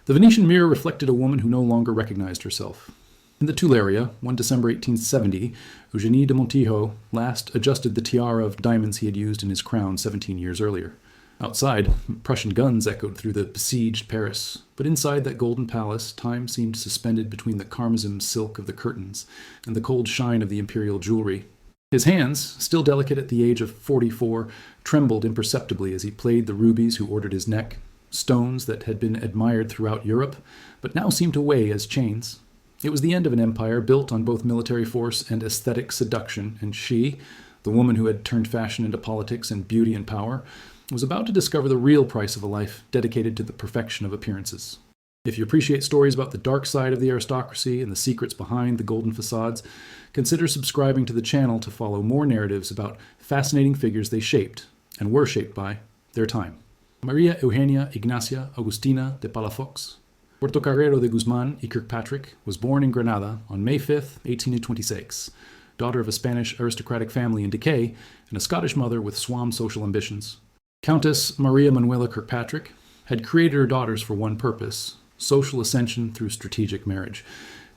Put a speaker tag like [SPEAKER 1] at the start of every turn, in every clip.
[SPEAKER 1] The Venetian mirror reflected a woman who no longer recognized herself. In the Tuileries, one December 1870, Eugénie de Montijo last adjusted the tiara of diamonds he had used in his crown 17 years earlier. Outside, Prussian guns echoed through the besieged Paris, but inside that golden palace, time seemed suspended between the carmesim silk of the curtains and the cold shine of the imperial jewelry. His hands, still delicate at the age of 44, trembled imperceptibly as he played the rubies who ordered his neck, stones that had been admired throughout Europe, but now seemed to weigh as chains. It was the end of an empire built on both military force and aesthetic seduction, and she, the woman who had turned fashion into politics and beauty and power, was about to discover the real price of a life dedicated to the perfection of appearances. If you appreciate stories about the dark side of the aristocracy and the secrets behind the golden facades, consider subscribing to the channel to follow more narratives about fascinating figures they shaped, and were shaped by, their time. Maria Eugenia Ignacia Agustina de Palafox, Portocarrero de Guzman y Kirkpatrick, was born in Granada on May 5, 1826, daughter of a Spanish aristocratic family in decay and a Scottish mother with suave social ambitions. Countess Maria Manuela Kirkpatrick had created her daughters for one purpose: social ascension through strategic marriage.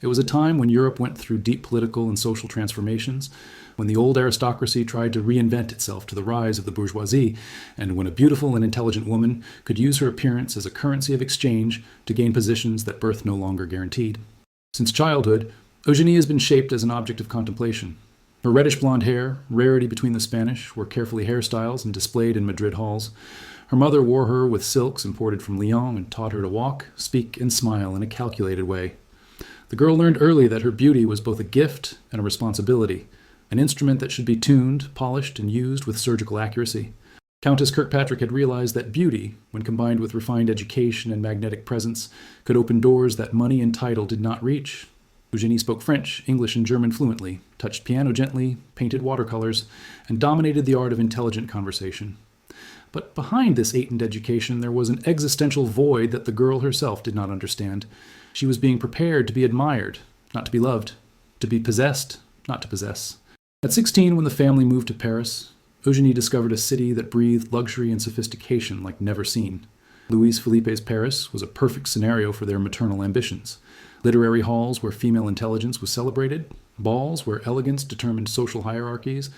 [SPEAKER 1] It was a time when Europe went through deep political and social transformations, when the old aristocracy tried to reinvent itself to the rise of the bourgeoisie, and when a beautiful and intelligent woman could use her appearance as a currency of exchange to gain positions that birth no longer guaranteed. Since childhood, Eugénie has been shaped as an object of contemplation. Her reddish blonde hair, rarity between the Spanish, were carefully hairstyles and displayed in Madrid halls. Her mother wore her with silks imported from Lyon and taught her to walk, speak, and smile in a calculated way. The girl learned early that her beauty was both a gift and a responsibility, an instrument that should be tuned, polished, and used with surgical accuracy. Countess Kirkpatrick had realized that beauty, when combined with refined education and magnetic presence, could open doors that money and title did not reach. Eugénie spoke French, English, and German fluently, touched piano gently, painted watercolors, and dominated the art of intelligent conversation. But behind this latent education there was an existential void that the girl herself did not understand. She was being prepared to be admired, not to be loved, to be possessed, not to possess. At 16, when the family moved to Paris, Eugénie discovered a city that breathed luxury and sophistication like never seen. Louis Philippe's Paris was a perfect scenario for their maternal ambitions. Literary halls where female intelligence was celebrated, balls where elegance determined social hierarchies,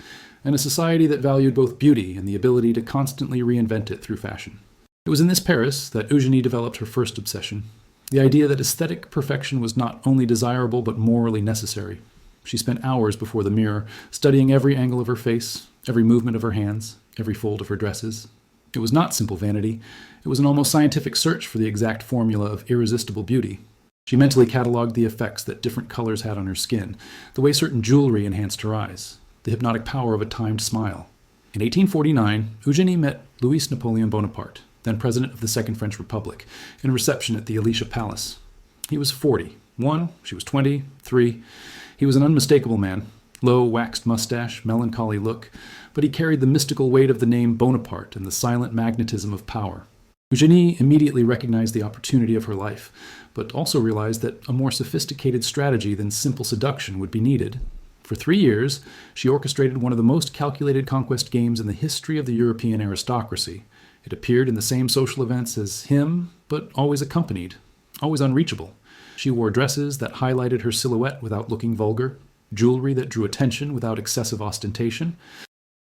[SPEAKER 1] and a society that valued both beauty and the ability to constantly reinvent it through fashion. It was in this Paris that Eugénie developed her first obsession, the idea that aesthetic perfection was not only desirable but morally necessary. She spent hours before the mirror, studying every angle of her face, every movement of her hands, every fold of her dresses. It was not simple vanity. It was an almost scientific search for the exact formula of irresistible beauty. She mentally cataloged the effects that different colors had on her skin, the way certain jewelry enhanced her eyes, the hypnotic power of a timed smile. In 1849, Eugénie met Louis Napoleon Bonaparte, then president of the Second French Republic, in a reception at the Alicia Palace. He was 41, she was 23. He was an unmistakable man, low, waxed mustache, melancholy look, but he carried the mystical weight of the name Bonaparte and the silent magnetism of power. Eugénie immediately recognized the opportunity of her life, but also realized that a more sophisticated strategy than simple seduction would be needed. For 3 years, she orchestrated one of the most calculated conquest games in the history of the European aristocracy. It appeared in the same social events as him, but always accompanied, always unreachable. She wore dresses that highlighted her silhouette without looking vulgar, jewelry that drew attention without excessive ostentation.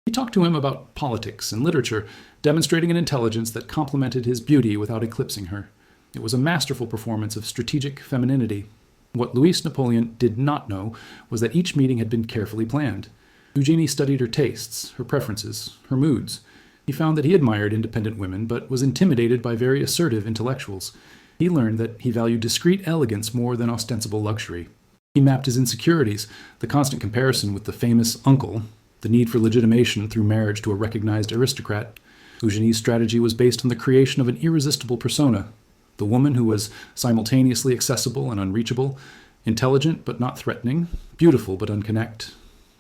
[SPEAKER 1] He talked to him about politics and literature, demonstrating an intelligence that complemented his beauty without eclipsing her. It was a masterful performance of strategic femininity. What Louis Napoleon did not know was that each meeting had been carefully planned. Eugénie studied her tastes, her preferences, her moods. He found that he admired independent women, but was intimidated by very assertive intellectuals. He learned that he valued discreet elegance more than ostensible luxury. He mapped his insecurities, the constant comparison with the famous uncle, the need for legitimation through marriage to a recognized aristocrat. Eugénie's strategy was based on the creation of an irresistible persona, the woman who was simultaneously accessible and unreachable, intelligent but not threatening, beautiful but unconnect.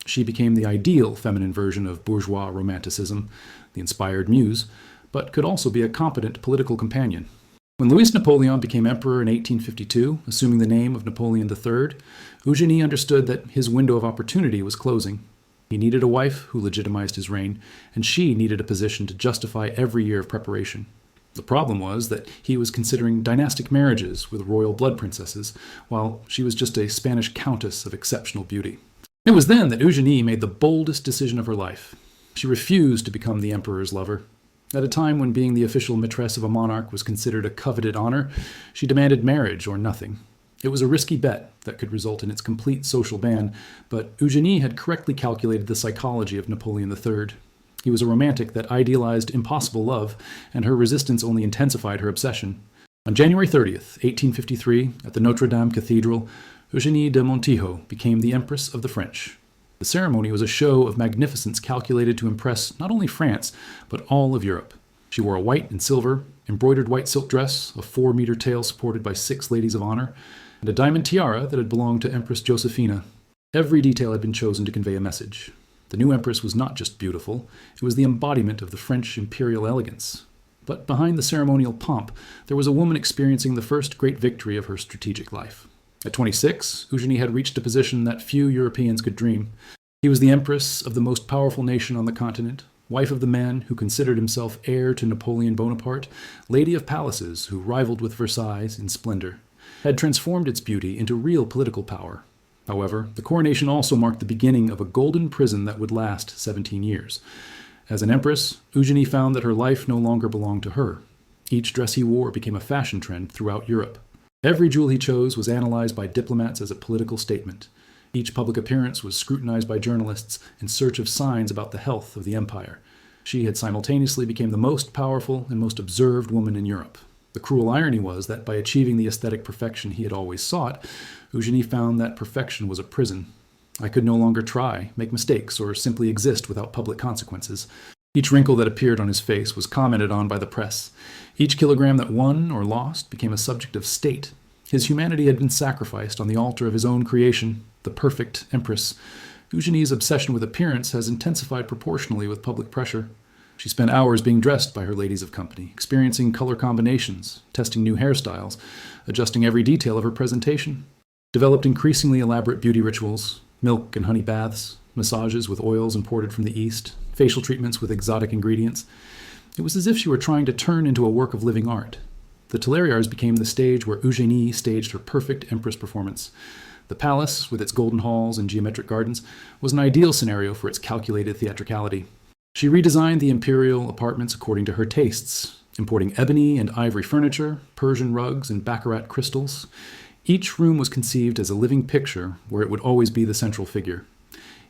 [SPEAKER 1] She became the ideal feminine version of bourgeois romanticism, the inspired muse, but could also be a competent political companion. When Louis Napoleon became emperor in 1852, assuming the name of Napoleon III, Eugénie understood that his window of opportunity was closing. He needed a wife who legitimized his reign, and she needed a position to justify every year of preparation. The problem was that he was considering dynastic marriages with royal blood princesses, while she was just a Spanish countess of exceptional beauty. It was then that Eugénie made the boldest decision of her life. She refused to become the emperor's lover. At a time when being the official mistress of a monarch was considered a coveted honor, she demanded marriage or nothing. It was a risky bet that could result in its complete social ban, but Eugénie had correctly calculated the psychology of Napoleon III. He was a romantic that idealized impossible love, and her resistance only intensified her obsession. On January 30th, 1853, at the Notre Dame Cathedral, Eugénie de Montijo became the Empress of the French. The ceremony was a show of magnificence calculated to impress not only France, but all of Europe. She wore a white and silver, embroidered white silk dress, a 4-meter tail supported by 6 ladies of honor, and a diamond tiara that had belonged to Empress Josephina. Every detail had been chosen to convey a message. The new empress was not just beautiful, it was the embodiment of the French imperial elegance. But behind the ceremonial pomp, there was a woman experiencing the first great victory of her strategic life. At 26, Eugénie had reached a position that few Europeans could dream. He was the empress of the most powerful nation on the continent, wife of the man who considered himself heir to Napoleon Bonaparte, lady of palaces who rivaled with Versailles in splendor, had transformed its beauty into real political power. However, the coronation also marked the beginning of a golden prison that would last 17 years. As an empress, Eugénie found that her life no longer belonged to her. Each dress he wore became a fashion trend throughout Europe. Every jewel he chose was analyzed by diplomats as a political statement. Each public appearance was scrutinized by journalists in search of signs about the health of the empire. She had simultaneously become the most powerful and most observed woman in Europe. The cruel irony was that by achieving the aesthetic perfection he had always sought, Eugénie found that perfection was a prison. I could no longer try, make mistakes, or simply exist without public consequences. Each wrinkle that appeared on his face was commented on by the press. Each kilogram that won or lost became a subject of state. His humanity had been sacrificed on the altar of his own creation, the perfect empress. Eugénie's obsession with appearance has intensified proportionally with public pressure. She spent hours being dressed by her ladies of company, experiencing color combinations, testing new hairstyles, adjusting every detail of her presentation. Developed increasingly elaborate beauty rituals, milk and honey baths, massages with oils imported from the East, facial treatments with exotic ingredients. It was as if she were trying to turn into a work of living art. The Tuileries became the stage where Eugénie staged her perfect empress performance. The palace, with its golden halls and geometric gardens, was an ideal scenario for its calculated theatricality. She redesigned the imperial apartments according to her tastes, importing ebony and ivory furniture, Persian rugs, and baccarat crystals. Each room was conceived as a living picture where it would always be the central figure.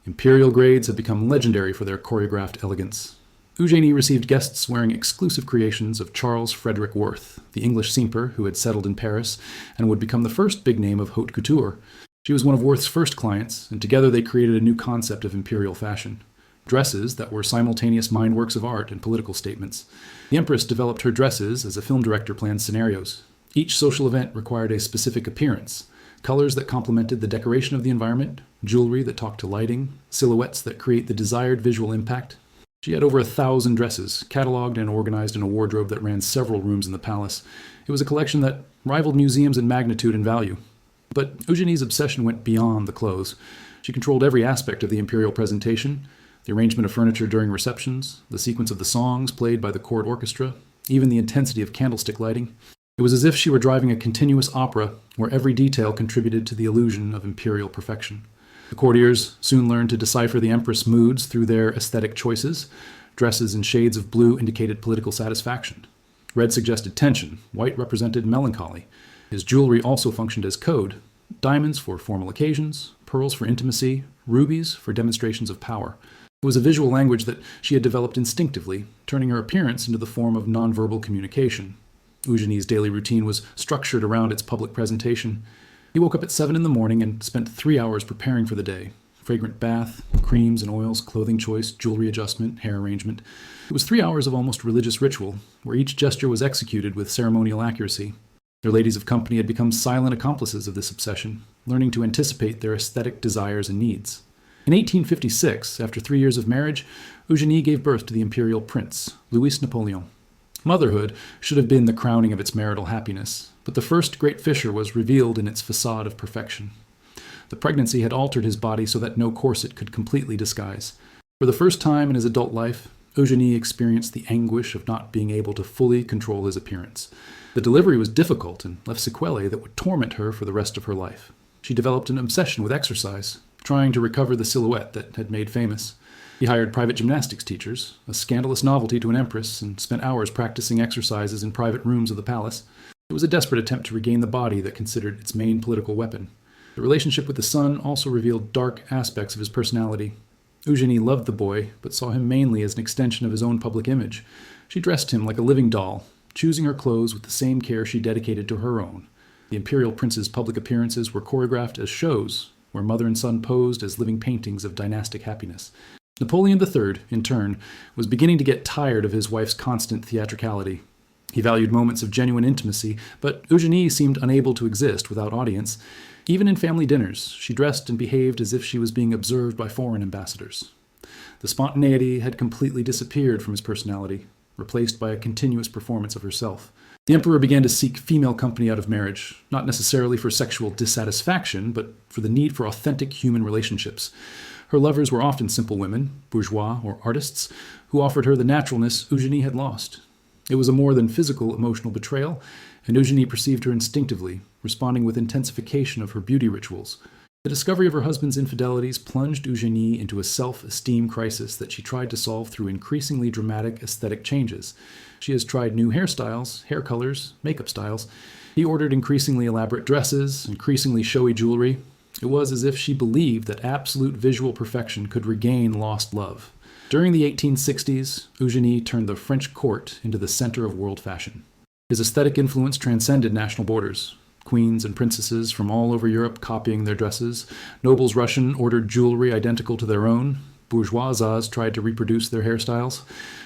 [SPEAKER 1] Imperial grades had become legendary for their choreographed elegance. Eugénie received guests wearing exclusive creations of Charles Frederick Worth, the English seamper who had settled in Paris and would become the first big name of haute couture. She was one of Worth's first clients, and together they created a new concept of imperial fashion. Dresses that were simultaneous mind works of art and political statements. The Empress developed her dresses as a film director planned scenarios. Each social event required a specific appearance. Colors that complemented the decoration of the environment, jewelry that talked to lighting, silhouettes that create the desired visual impact. She had over 1,000 dresses, cataloged and organized in a wardrobe that ran several rooms in the palace. It was a collection that rivaled museums in magnitude and value. But Eugénie's obsession went beyond the clothes. She controlled every aspect of the imperial presentation, the arrangement of furniture during receptions, the sequence of the songs played by the court orchestra, even the intensity of candlestick lighting. It was as if she were driving a continuous opera where every detail contributed to the illusion of imperial perfection. The courtiers soon learned to decipher the Empress' moods through their aesthetic choices. Dresses in shades of blue indicated political satisfaction. Red suggested tension, white represented melancholy. His jewelry also functioned as code. Diamonds for formal occasions, pearls for intimacy, rubies for demonstrations of power. It was a visual language that she had developed instinctively, turning her appearance into the form of nonverbal communication. Eugénie's daily routine was structured around its public presentation. He woke up at 7 in the morning and spent 3 hours preparing for the day. Fragrant bath, creams and oils, clothing choice, jewelry adjustment, hair arrangement. It was 3 hours of almost religious ritual, where each gesture was executed with ceremonial accuracy. Their ladies of company had become silent accomplices of this obsession, learning to anticipate their aesthetic desires and needs. In 1856, after 3 years of marriage, Eugénie gave birth to the imperial prince, Louis Napoleon. Motherhood should have been the crowning of its marital happiness, but the first great fissure was revealed in its facade of perfection. The pregnancy had altered his body so that no corset could completely disguise. For the first time in his adult life, Eugénie experienced the anguish of not being able to fully control his appearance. The delivery was difficult and left sequelae that would torment her for the rest of her life. She developed an obsession with exercise, trying to recover the silhouette that had made famous. He hired private gymnastics teachers, a scandalous novelty to an empress, and spent hours practicing exercises in private rooms of the palace. It was a desperate attempt to regain the body that considered its main political weapon. The relationship with the son also revealed dark aspects of his personality. Eugénie loved the boy, but saw him mainly as an extension of his own public image. She dressed him like a living doll, choosing her clothes with the same care she dedicated to her own. The imperial prince's public appearances were choreographed as shows, where mother and son posed as living paintings of dynastic happiness. Napoleon III, in turn, was beginning to get tired of his wife's constant theatricality. He valued moments of genuine intimacy, but Eugénie seemed unable to exist without audience. Even in family dinners, she dressed and behaved as if she was being observed by foreign ambassadors. The spontaneity had completely disappeared from his personality, replaced by a continuous performance of herself. The emperor began to seek female company out of marriage, not necessarily for sexual dissatisfaction, but for the need for authentic human relationships. Her lovers were often simple women, bourgeois or artists, who offered her the naturalness Eugénie had lost. It was a more than physical emotional betrayal, and Eugénie perceived her instinctively, responding with intensification of her beauty rituals. The discovery of her husband's infidelities plunged Eugénie into a self-esteem crisis that she tried to solve through increasingly dramatic aesthetic changes. She has tried new hairstyles, hair colors, makeup styles. He ordered increasingly elaborate dresses, increasingly showy jewelry. It was as if she believed that absolute visual perfection could regain lost love. During the 1860s, Eugénie turned the French court into the center of world fashion. His aesthetic influence transcended national borders. Queens and princesses from all over Europe copying their dresses. Nobles Russian ordered jewelry identical to their own. Bourgeoises tried to reproduce their hairstyles.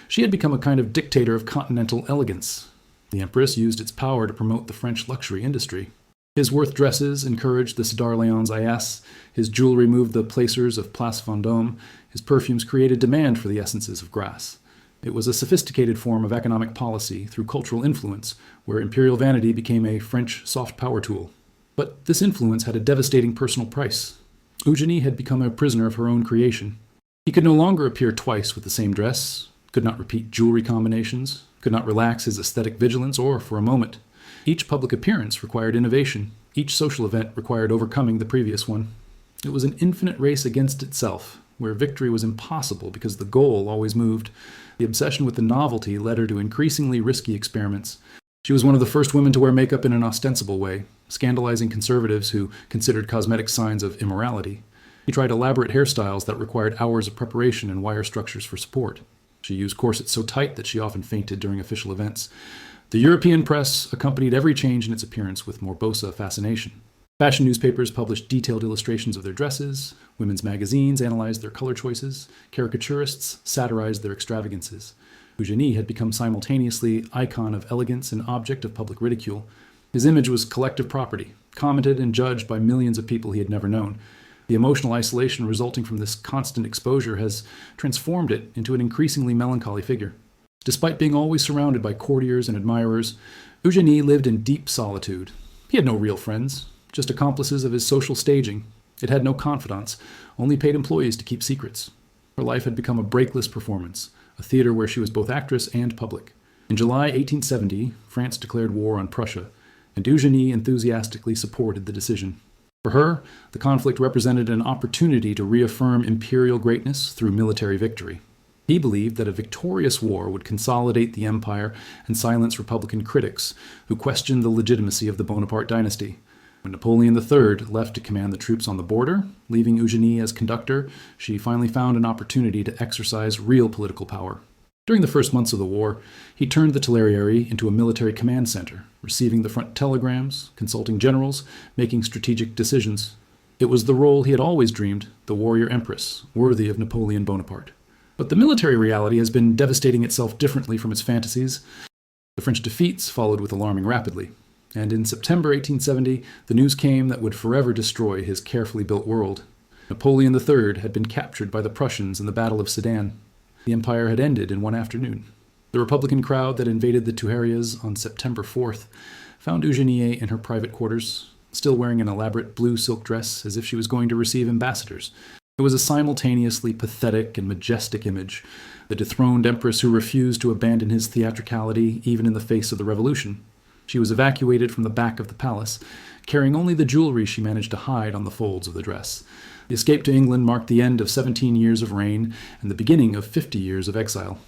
[SPEAKER 1] She had become a kind of dictator of continental elegance. The Empress used its power to promote the French luxury industry. His Worth dresses encouraged the Cedar Leon's Ayas. His jewelry moved the placers of Place Vendôme. His perfumes created demand for the essences of Grasse. It was a sophisticated form of economic policy through cultural influence, where imperial vanity became a French soft power tool. But this influence had a devastating personal price. Eugénie had become a prisoner of her own creation. He could no longer appear twice with the same dress, could not repeat jewelry combinations, could not relax his aesthetic vigilance or for a moment. Each public appearance required innovation. Each social event required overcoming the previous one. It was an infinite race against itself, where victory was impossible because the goal always moved. The obsession with the novelty led her to increasingly risky experiments. She was one of the first women to wear makeup in an ostensible way, scandalizing conservatives who considered cosmetic signs of immorality. She tried elaborate hairstyles that required hours of preparation and wire structures for support. She used corsets so tight that she often fainted during official events. The European press accompanied every change in its appearance with morbosa fascination. Fashion newspapers published detailed illustrations of their dresses, women's magazines analyzed their color choices, caricaturists satirized their extravagances. Eugénie had become simultaneously icon of elegance and object of public ridicule. His image was collective property, commented and judged by millions of people he had never known. The emotional isolation resulting from this constant exposure has transformed it into an increasingly melancholy figure. Despite being always surrounded by courtiers and admirers, Eugénie lived in deep solitude. He had no real friends, just accomplices of his social staging. It had no confidants, only paid employees to keep secrets. Her life had become a breakless performance, a theater where she was both actress and public. In July 1870, France declared war on Prussia, and Eugénie enthusiastically supported the decision. For her, the conflict represented an opportunity to reaffirm imperial greatness through military victory. He believed that a victorious war would consolidate the empire and silence Republican critics who questioned the legitimacy of the Bonaparte dynasty. When Napoleon III left to command the troops on the border, leaving Eugénie as conductor, she finally found an opportunity to exercise real political power. During the first months of the war, he turned the Tuileries into a military command center, receiving the front telegrams, consulting generals, making strategic decisions. It was the role he had always dreamed, the warrior empress, worthy of Napoleon Bonaparte. But the military reality has been devastating itself differently from its fantasies. The French defeats followed with alarming rapidly. And in September 1870, the news came that would forever destroy his carefully built world. Napoleon III had been captured by the Prussians in the Battle of Sedan. The empire had ended in one afternoon. The Republican crowd that invaded the Tuileries on September 4th found Eugénie in her private quarters, still wearing an elaborate blue silk dress as if she was going to receive ambassadors. It was a simultaneously pathetic and majestic image, the dethroned empress who refused to abandon his theatricality even in the face of the revolution. She was evacuated from the back of the palace, carrying only the jewelry she managed to hide on the folds of the dress. The escape to England marked the end of 17 years of reign and the beginning of 50 years of exile.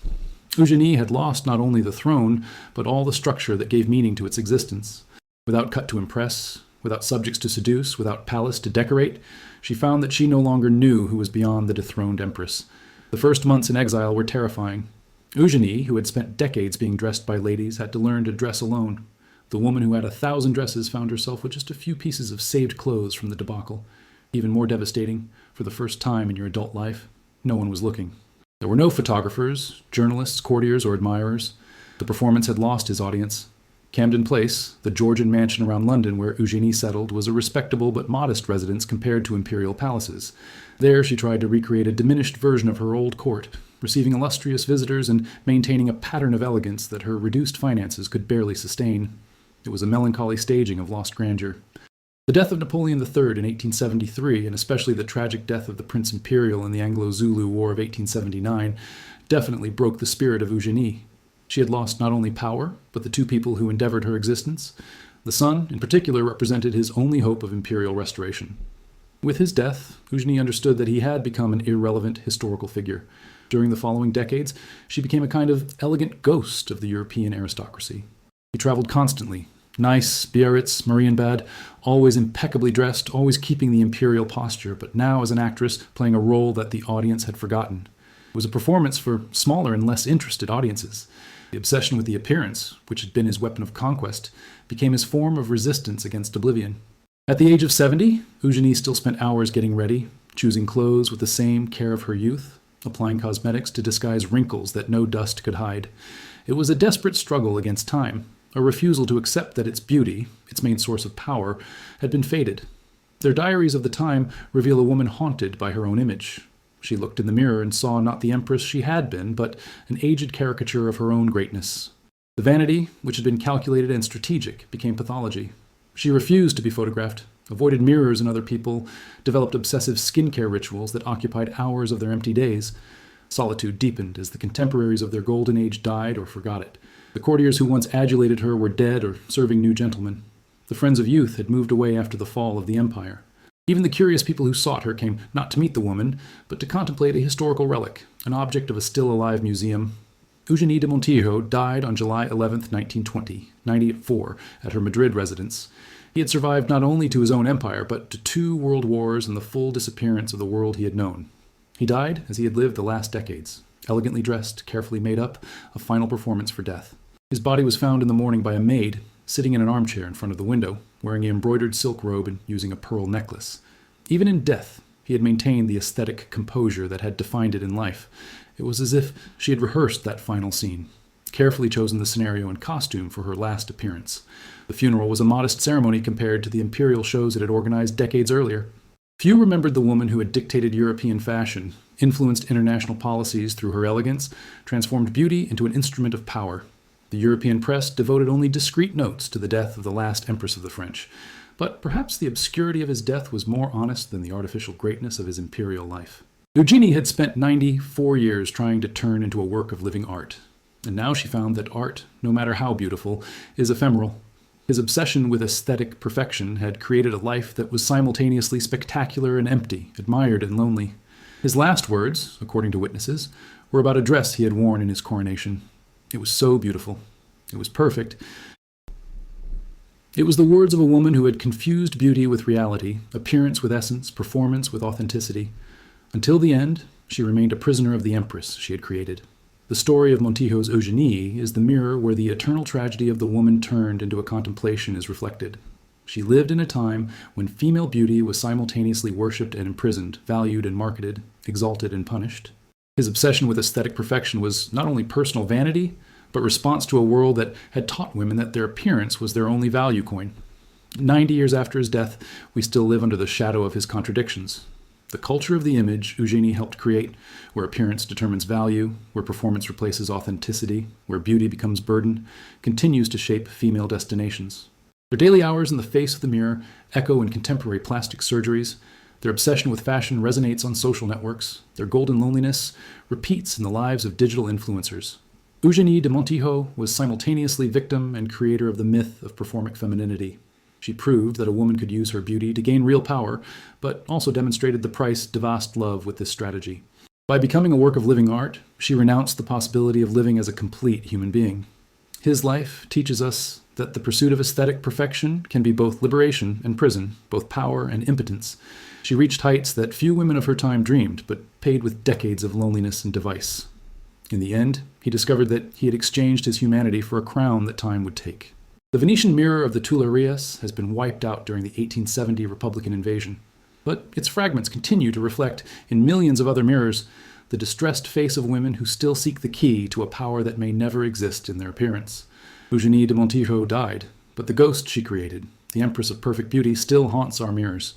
[SPEAKER 1] Eugénie had lost not only the throne, but all the structure that gave meaning to its existence. Without cut to impress, without subjects to seduce, without palace to decorate, she found that she no longer knew who was beyond the dethroned empress. The first months in exile were terrifying. Eugénie, who had spent decades being dressed by ladies, had to learn to dress alone. The woman who had 1,000 dresses found herself with just a few pieces of saved clothes from the debacle. Even more devastating, for the first time in your adult life, no one was looking. There were no photographers, journalists, courtiers, or admirers. The performance had lost his audience. Camden Place, the Georgian mansion around London where Eugénie settled, was a respectable but modest residence compared to imperial palaces. There she tried to recreate a diminished version of her old court, receiving illustrious visitors and maintaining a pattern of elegance that her reduced finances could barely sustain. It was a melancholy staging of lost grandeur. The death of Napoleon III in 1873, and especially the tragic death of the Prince Imperial in the Anglo-Zulu War of 1879, definitely broke the spirit of Eugénie. She had lost not only power, but the two people who endeavored her existence. The son, in particular, represented his only hope of imperial restoration. With his death, Eugénie understood that he had become an irrelevant historical figure. During the following decades, she became a kind of elegant ghost of the European aristocracy. He traveled constantly, Nice, Biarritz, Marienbad, always impeccably dressed, always keeping the imperial posture, but now as an actress playing a role that the audience had forgotten. It was a performance for smaller and less interested audiences. The obsession with the appearance, which had been his weapon of conquest, became his form of resistance against oblivion. At the age of 70, Eugénie still spent hours getting ready, choosing clothes with the same care of her youth, applying cosmetics to disguise wrinkles that no dust could hide. It was a desperate struggle against time, a refusal to accept that its beauty, its main source of power, had been faded. Their diaries of the time reveal a woman haunted by her own image. She looked in the mirror and saw not the empress she had been, but an aged caricature of her own greatness. The vanity, which had been calculated and strategic, became pathology. She refused to be photographed, avoided mirrors and other people, developed obsessive skincare rituals that occupied hours of their empty days. Solitude deepened as the contemporaries of their golden age died or forgot it. The courtiers who once adulated her were dead or serving new gentlemen. The friends of youth had moved away after the fall of the empire. Even the curious people who sought her came not to meet the woman, but to contemplate a historical relic, an object of a still-alive museum. Eugénie de Montijo died on July 11, 1920, 94, at her Madrid residence. He had survived not only to his own empire, but to 2 world wars and the full disappearance of the world he had known. He died as he had lived the last decades, elegantly dressed, carefully made up, a final performance for death. His body was found in the morning by a maid, sitting in an armchair in front of the window, wearing an embroidered silk robe and using a pearl necklace. Even in death, he had maintained the aesthetic composure that had defined it in life. It was as if she had rehearsed that final scene, carefully chosen the scenario and costume for her last appearance. The funeral was a modest ceremony compared to the imperial shows it had organized decades earlier. Few remembered the woman who had dictated European fashion, influenced international policies through her elegance, transformed beauty into an instrument of power. The European press devoted only discreet notes to the death of the last empress of the French. But perhaps the obscurity of his death was more honest than the artificial greatness of his imperial life. Eugénie had spent 94 years trying to turn into a work of living art. And now she found that art, no matter how beautiful, is ephemeral. His obsession with aesthetic perfection had created a life that was simultaneously spectacular and empty, admired and lonely. His last words, according to witnesses, were about a dress he had worn in his coronation. It was so beautiful. It was perfect. It was the words of a woman who had confused beauty with reality, appearance with essence, performance with authenticity. Until the end, she remained a prisoner of the empress she had created. The story of Montijo's Eugénie is the mirror where the eternal tragedy of the woman turned into a contemplation is reflected. She lived in a time when female beauty was simultaneously worshipped and imprisoned, valued and marketed, exalted and punished. His obsession with aesthetic perfection was not only personal vanity, but response to a world that had taught women that their appearance was their only value coin. 90 years after his death, we still live under the shadow of his contradictions. The culture of the image Eugénie helped create, where appearance determines value, where performance replaces authenticity, where beauty becomes burden, continues to shape female destinations. Their daily hours in the face of the mirror echo in contemporary plastic surgeries, Their obsession with fashion resonates on social networks. Their golden loneliness repeats in the lives of digital influencers. Eugénie de Montijo was simultaneously victim and creator of the myth of performic femininity. She proved that a woman could use her beauty to gain real power, but also demonstrated the price Devast love with this strategy. By becoming a work of living art, she renounced the possibility of living as a complete human being. His life teaches us that the pursuit of aesthetic perfection can be both liberation and prison, both power and impotence. She reached heights that few women of her time dreamed, but paid with decades of loneliness and device. In the end, he discovered that he had exchanged his humanity for a crown that time would take. The Venetian mirror of the Tuileries has been wiped out during the 1870 Republican invasion, but its fragments continue to reflect, in millions of other mirrors, the distressed face of women who still seek the key to a power that may never exist in their appearance. Eugénie de Montijo died, but the ghost she created, the Empress of perfect beauty, still haunts our mirrors.